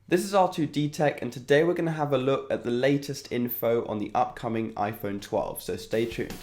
This is R2D Tech, and today we're going to have a look at the latest info on the upcoming iPhone 12, so stay tuned.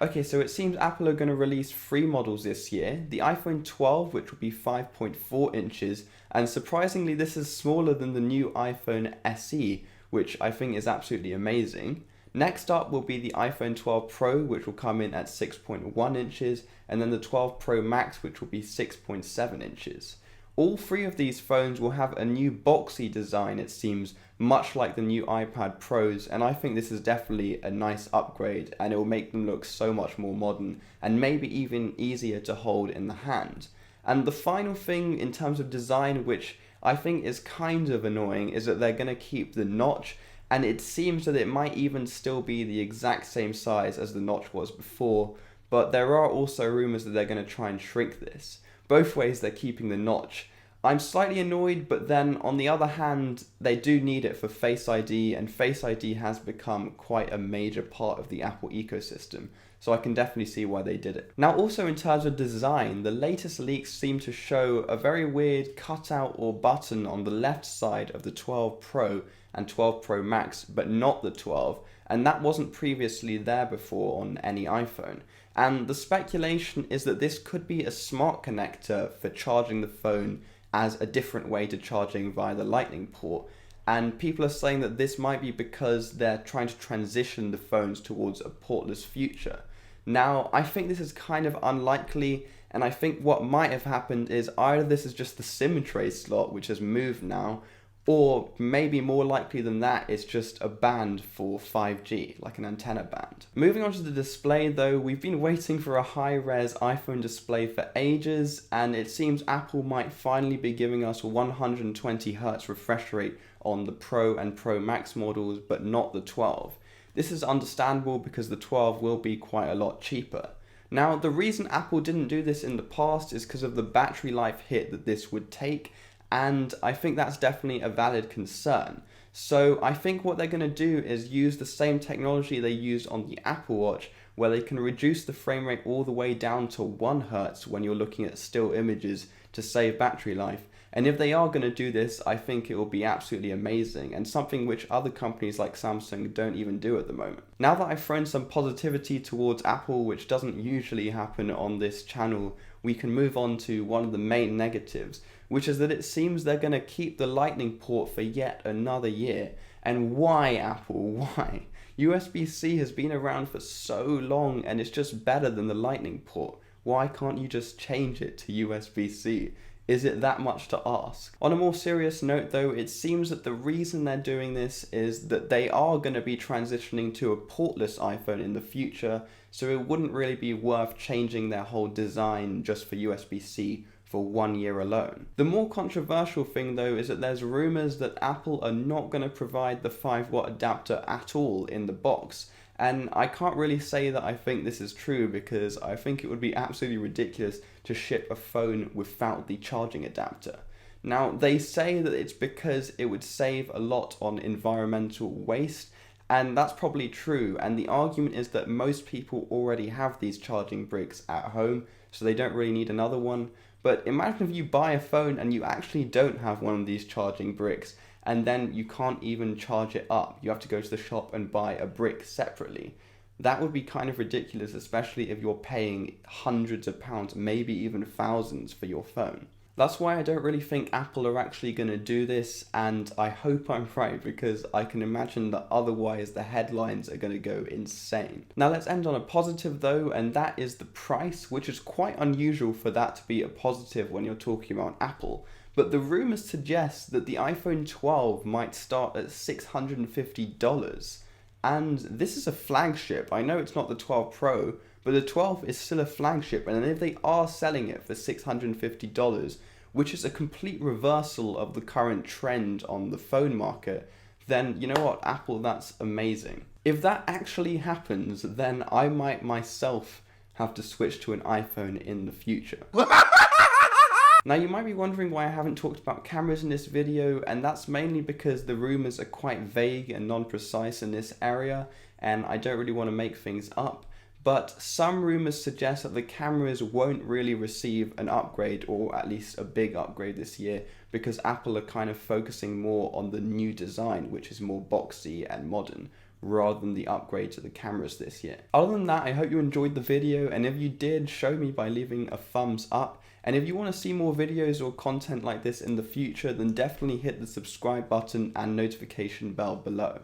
Okay, so it seems Apple are going to release 3 models this year. The iPhone 12, which will be 5.4 inches, and surprisingly this is smaller than the new iPhone SE, which I think is absolutely amazing. Next up will be the iPhone 12 Pro, which will come in at 6.1 inches, and then the 12 Pro Max, which will be 6.7 inches. All 3 of these phones will have a new boxy design, it seems, much like the new iPad Pros, and I think this is definitely a nice upgrade, and it will make them look so much more modern and maybe even easier to hold in the hand. And the final thing in terms of design, which I think is kind of annoying, is that they're going to keep the notch, and it seems that it might even still be the exact same size as the notch was before, but there are also rumors that they're going to try and shrink this. Both ways they're keeping the notch. I'm slightly annoyed, but then on the other hand, they do need it for Face ID, and Face ID has become quite a major part of the Apple ecosystem, so I can definitely see why they did it. Now also in terms of design, the latest leaks seem to show a very weird cutout or button on the left side of the 12 Pro and 12 Pro Max, but not the 12, and that wasn't previously there before on any iPhone. And the speculation is that this could be a smart connector for charging the phone as a different way to charging via the Lightning port. And people are saying that this might be because they're trying to transition the phones towards a portless future. Now, I think this is kind of unlikely, and I think what might have happened is either this is just the SIM tray slot, which has moved now, or maybe more likely than that, it's just a band for 5G, like an antenna band. Moving on to the display though, we've been waiting for a high-res iPhone display for ages, and it seems Apple might finally be giving us 120Hz refresh rate on the Pro and Pro Max models, but not the 12. This is understandable because the 12 will be quite a lot cheaper. Now, the reason Apple didn't do this in the past is because of the battery life hit that this would take, and I think that's definitely a valid concern. So I think what they're going to do is use the same technology they used on the Apple Watch, where they can reduce the frame rate all the way down to 1 Hz when you're looking at still images to save battery life. And if they are going to do this, I think it will be absolutely amazing, and something which other companies like Samsung don't even do at the moment. Now that I've thrown some positivity towards Apple, which doesn't usually happen on this channel, we can move on to one of the main negatives, which is that it seems they're going to keep the Lightning port for yet another year. And why, Apple? Why? USB-C has been around for so long, and it's just better than the Lightning port. Why can't you just change it to USB-C? Is it that much to ask? On a more serious note though, it seems that the reason they're doing this is that they are going to be transitioning to a portless iPhone in the future, so it wouldn't really be worth changing their whole design just for USB-C for 1 year alone. The more controversial thing though is that there's rumors that Apple are not going to provide the 5-watt adapter at all in the box. And I can't really say that I think this is true, because I think it would be absolutely ridiculous to ship a phone without the charging adapter. Now, they say that it's because it would save a lot on environmental waste, and that's probably true, and the argument is that most people already have these charging bricks at home, so they don't really need another one. But imagine if you buy a phone and you actually don't have one of these charging bricks, and then you can't even charge it up. You have to go to the shop and buy a brick separately. That would be kind of ridiculous, especially if you're paying hundreds of pounds, maybe even thousands for your phone. That's why I don't really think Apple are actually going to do this, and I hope I'm right, because I can imagine that otherwise the headlines are going to go insane. Now let's end on a positive though, and that is the price, which is quite unusual for that to be a positive when you're talking about Apple. But the rumors suggest that the iPhone 12 might start at $650. And this is a flagship. I know it's not the 12 Pro, but the 12 is still a flagship. And if they are selling it for $650, which is a complete reversal of the current trend on the phone market, then you know what, Apple, that's amazing. If that actually happens, then I might myself have to switch to an iPhone in the future. Now you might be wondering why I haven't talked about cameras in this video, and that's mainly because the rumors are quite vague and non-precise in this area, and I don't really want to make things up. But some rumors suggest that the cameras won't really receive an upgrade, or at least a big upgrade this year, because Apple are kind of focusing more on the new design, which is more boxy and modern, rather than the upgrade to the cameras this year. Other than that, I hope you enjoyed the video, and if you did, show me by leaving a thumbs up. And if you want to see more videos or content like this in the future, then definitely hit the subscribe button and notification bell below.